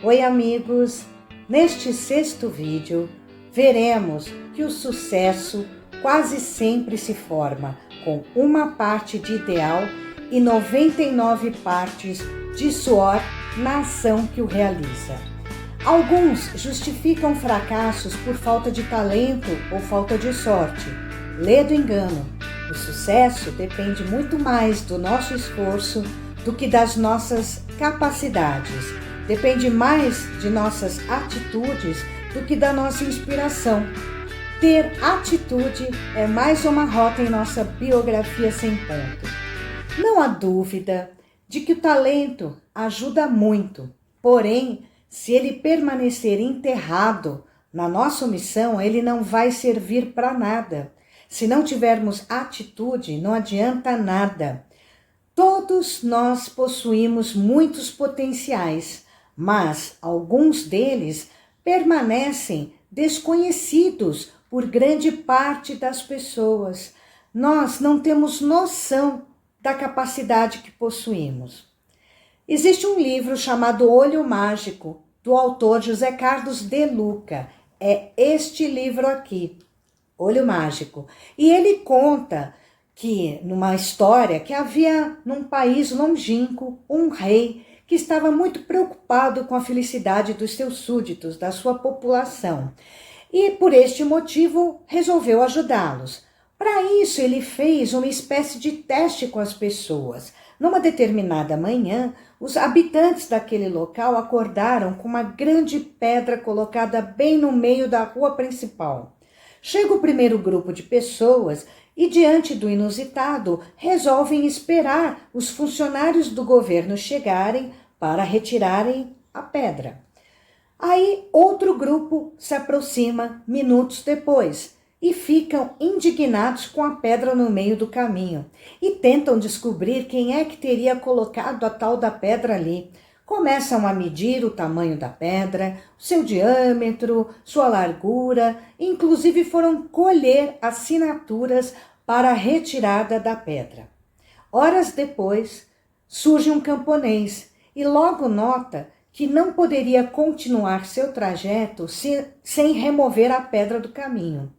Oi amigos, neste sexto vídeo veremos que o sucesso quase sempre se forma com uma parte de ideal e 99 partes de suor na ação que o realiza. Alguns justificam fracassos por falta de talento ou falta de sorte. Lê do engano. O sucesso depende muito mais do nosso esforço do que das nossas capacidades. Depende mais de nossas atitudes do que da nossa inspiração. Ter atitude é mais uma rota em nossa biografia sem ponto. Não há dúvida de que o talento ajuda muito, porém, se ele permanecer enterrado na nossa missão, ele não vai servir para nada. Se não tivermos atitude, não adianta nada. Todos nós possuímos muitos potenciais, mas alguns deles permanecem desconhecidos por grande parte das pessoas. Nós não temos noção da capacidade que possuímos. Existe um livro chamado Olho Mágico, do autor José Carlos de Luca. É este livro aqui, Olho Mágico. E ele conta que, numa história, que havia num país longínquo um rei que estava muito preocupado com a felicidade dos seus súditos, da sua população. E, por este motivo, resolveu ajudá-los. Para isso, ele fez uma espécie de teste com as pessoas. Numa determinada manhã, os habitantes daquele local acordaram com uma grande pedra colocada bem no meio da rua principal. Chega o primeiro grupo de pessoas e, diante do inusitado, resolvem esperar os funcionários do governo chegarem para retirarem a pedra. Aí outro grupo se aproxima minutos depois e ficam indignados com a pedra no meio do caminho e tentam descobrir quem é que teria colocado a tal da pedra ali. Começam a medir o tamanho da pedra, seu diâmetro, sua largura, inclusive foram colher assinaturas para a retirada da pedra. Horas depois, surge um camponês e logo nota que não poderia continuar seu trajeto sem remover a pedra do caminho.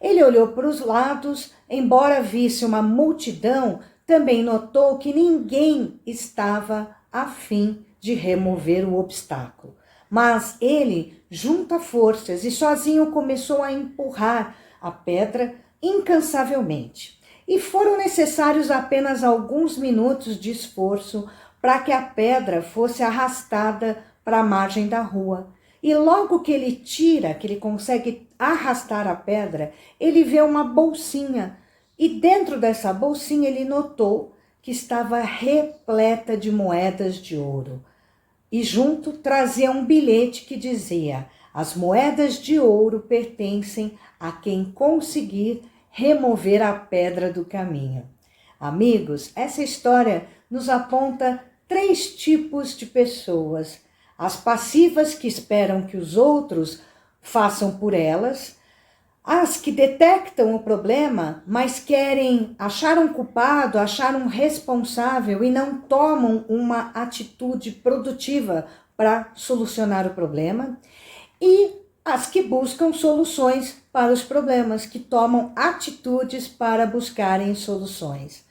Ele olhou para os lados, embora visse uma multidão, também notou que ninguém estava a fim de remover o obstáculo. Mas ele junta forças e sozinho começou a empurrar a pedra incansavelmente. E foram necessários apenas alguns minutos de esforço para que a pedra fosse arrastada para a margem da rua. E logo que ele consegue arrastar a pedra, ele vê uma bolsinha. E dentro dessa bolsinha ele notou que estava repleta de moedas de ouro. E junto trazia um bilhete que dizia: as moedas de ouro pertencem a quem conseguir remover a pedra do caminho. Amigos, essa história nos aponta 3 tipos de pessoas: as passivas, que esperam que os outros façam por elas; as que detectam o problema, mas querem achar um culpado, achar um responsável e não tomam uma atitude produtiva para solucionar o problema; e as que buscam soluções para os problemas, que tomam atitudes para buscarem soluções.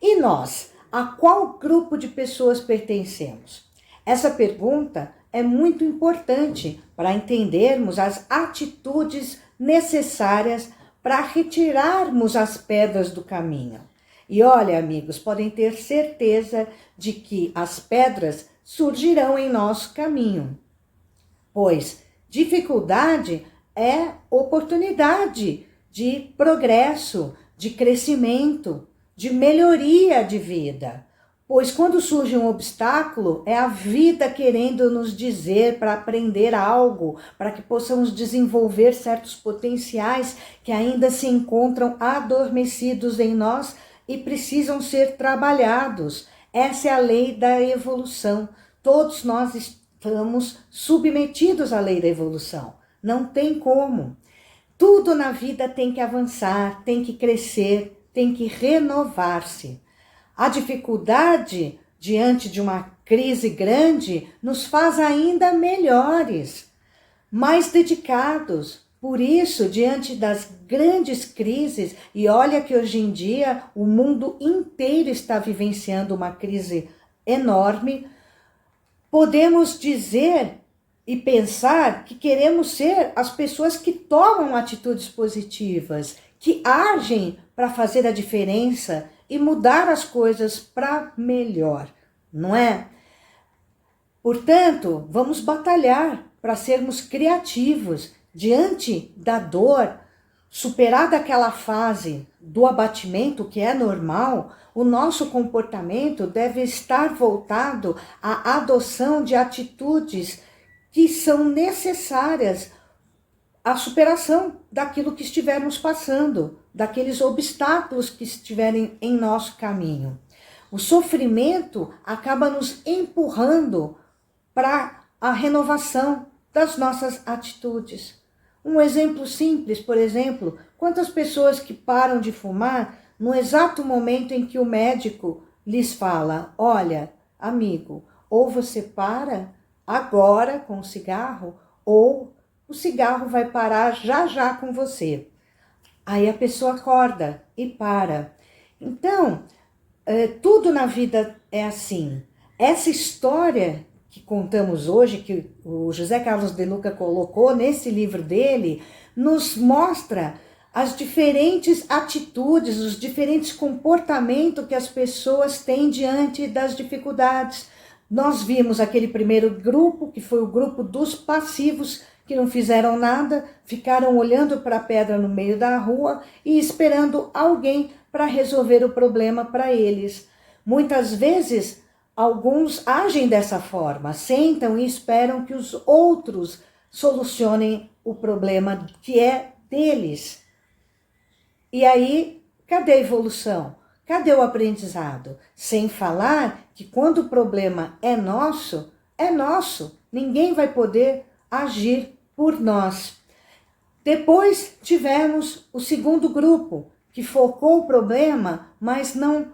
E nós, a qual grupo de pessoas pertencemos? Essa pergunta é muito importante para entendermos as atitudes necessárias para retirarmos as pedras do caminho. E olha, amigos, podem ter certeza de que as pedras surgirão em nosso caminho, pois dificuldade é oportunidade de progresso, de crescimento, de melhoria de vida. Pois quando surge um obstáculo, é a vida querendo nos dizer para aprender algo, para que possamos desenvolver certos potenciais que ainda se encontram adormecidos em nós e precisam ser trabalhados. Essa é a lei da evolução. Todos nós estamos submetidos à lei da evolução. Não tem como. Tudo na vida tem que avançar, tem que crescer, tem que renovar-se. A dificuldade diante de uma crise grande, nos faz ainda melhores, mais dedicados. Por isso, diante das grandes crises, e olha que hoje em dia o mundo inteiro está vivenciando uma crise enorme, podemos dizer e pensar que queremos ser as pessoas que tomam atitudes positivas, que agem para fazer a diferença e mudar as coisas para melhor, não é? Portanto, vamos batalhar para sermos criativos diante da dor, superada aquela fase do abatimento que é normal. O nosso comportamento deve estar voltado à adoção de atitudes que são necessárias à superação daquilo que estivermos passando, daqueles obstáculos que estiverem em nosso caminho. O sofrimento acaba nos empurrando para a renovação das nossas atitudes. Um exemplo simples, por exemplo, quantas pessoas que param de fumar no exato momento em que o médico lhes fala: olha, amigo, ou você para agora com o cigarro, ou o cigarro vai parar já já com você. Aí a pessoa acorda e para. Então, tudo na vida é assim. Essa história que contamos hoje, que o José Carlos de Luca colocou nesse livro dele, nos mostra as diferentes atitudes, os diferentes comportamentos que as pessoas têm diante das dificuldades. Nós vimos aquele primeiro grupo, que foi o grupo dos passivos, que não fizeram nada, ficaram olhando para a pedra no meio da rua e esperando alguém para resolver o problema para eles. Muitas vezes, alguns agem dessa forma, sentam e esperam que os outros solucionem o problema que é deles. E aí, cadê a evolução? Cadê o aprendizado? Sem falar que quando o problema é nosso, ninguém vai poder agir por nós. Depois tivemos o segundo grupo, que focou o problema, mas não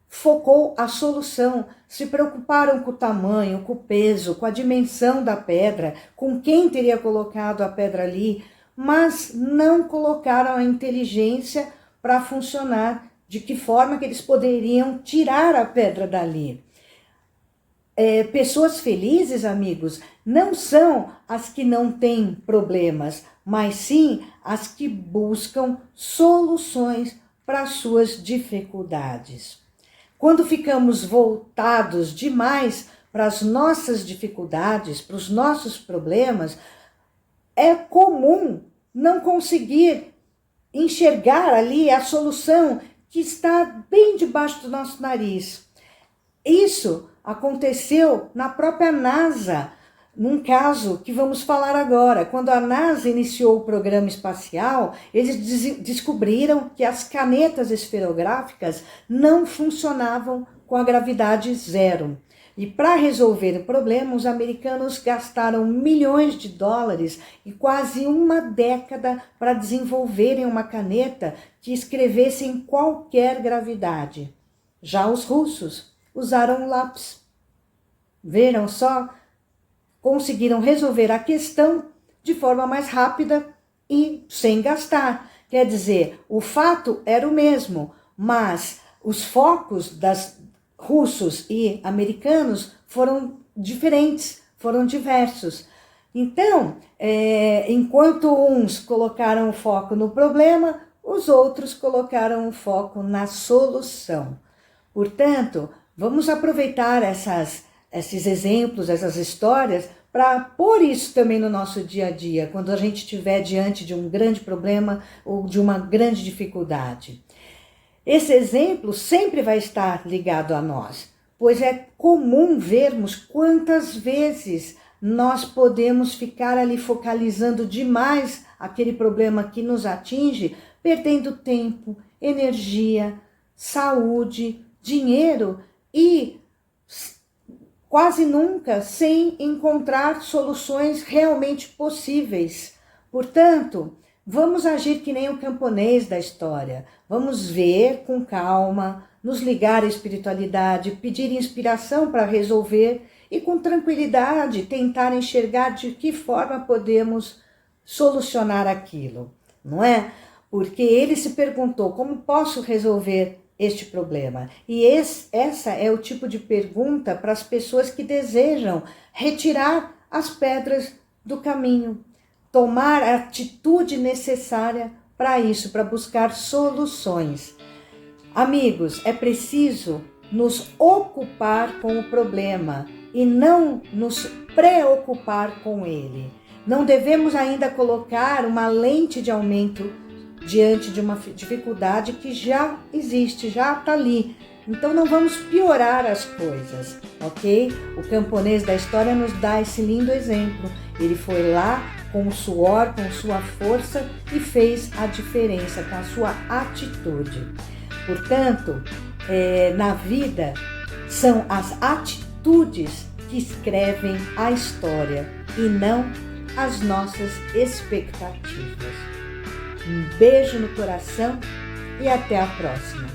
focou a solução. Se preocuparam com o tamanho, com o peso, com a dimensão da pedra, com quem teria colocado a pedra ali, mas não colocaram a inteligência para funcionar, de que forma que eles poderiam tirar a pedra dali. Pessoas felizes, amigos, não são as que não têm problemas, mas sim as que buscam soluções para as suas dificuldades. Quando ficamos voltados demais para as nossas dificuldades, para os nossos problemas, é comum não conseguir enxergar ali a solução que está bem debaixo do nosso nariz. Isso aconteceu na própria NASA, num caso que vamos falar agora. Quando a NASA iniciou o programa espacial, eles descobriram que as canetas esferográficas não funcionavam com a gravidade zero. E para resolver o problema, os americanos gastaram milhões de dólares e quase uma década para desenvolverem uma caneta que escrevesse em qualquer gravidade. Já os russos usaram um lápis. Viram só? Conseguiram resolver a questão de forma mais rápida e sem gastar. Quer dizer, o fato era o mesmo, mas os focos das russos e americanos foram diferentes, foram diversos. Então, enquanto uns colocaram o foco no problema, os outros colocaram o foco na solução. Portanto, vamos aproveitar esses exemplos, essas histórias, para pôr isso também no nosso dia a dia, quando a gente estiver diante de um grande problema ou de uma grande dificuldade. Esse exemplo sempre vai estar ligado a nós, pois é comum vermos quantas vezes nós podemos ficar ali focalizando demais aquele problema que nos atinge, perdendo tempo, energia, saúde, dinheiro e quase nunca sem encontrar soluções realmente possíveis. Portanto, Vamos agir que nem o camponês da história. Vamos ver com calma, nos ligar à espiritualidade, pedir inspiração para resolver e com tranquilidade tentar enxergar de que forma podemos solucionar aquilo, não é? Porque ele se perguntou, como posso resolver este problema? E essa é o tipo de pergunta para as pessoas que desejam retirar as pedras do caminho, tomar a atitude necessária para isso, para buscar soluções. Amigos, é preciso nos ocupar com o problema e não nos preocupar com ele. Não devemos ainda colocar uma lente de aumento diante de uma dificuldade que já existe, já está ali. Então não vamos piorar as coisas, ok? O camponês da história nos dá esse lindo exemplo. Ele foi lá com o suor, com sua força e fez a diferença com a sua atitude. Portanto, na vida são as atitudes que escrevem a história e não as nossas expectativas. Um beijo no coração e até a próxima.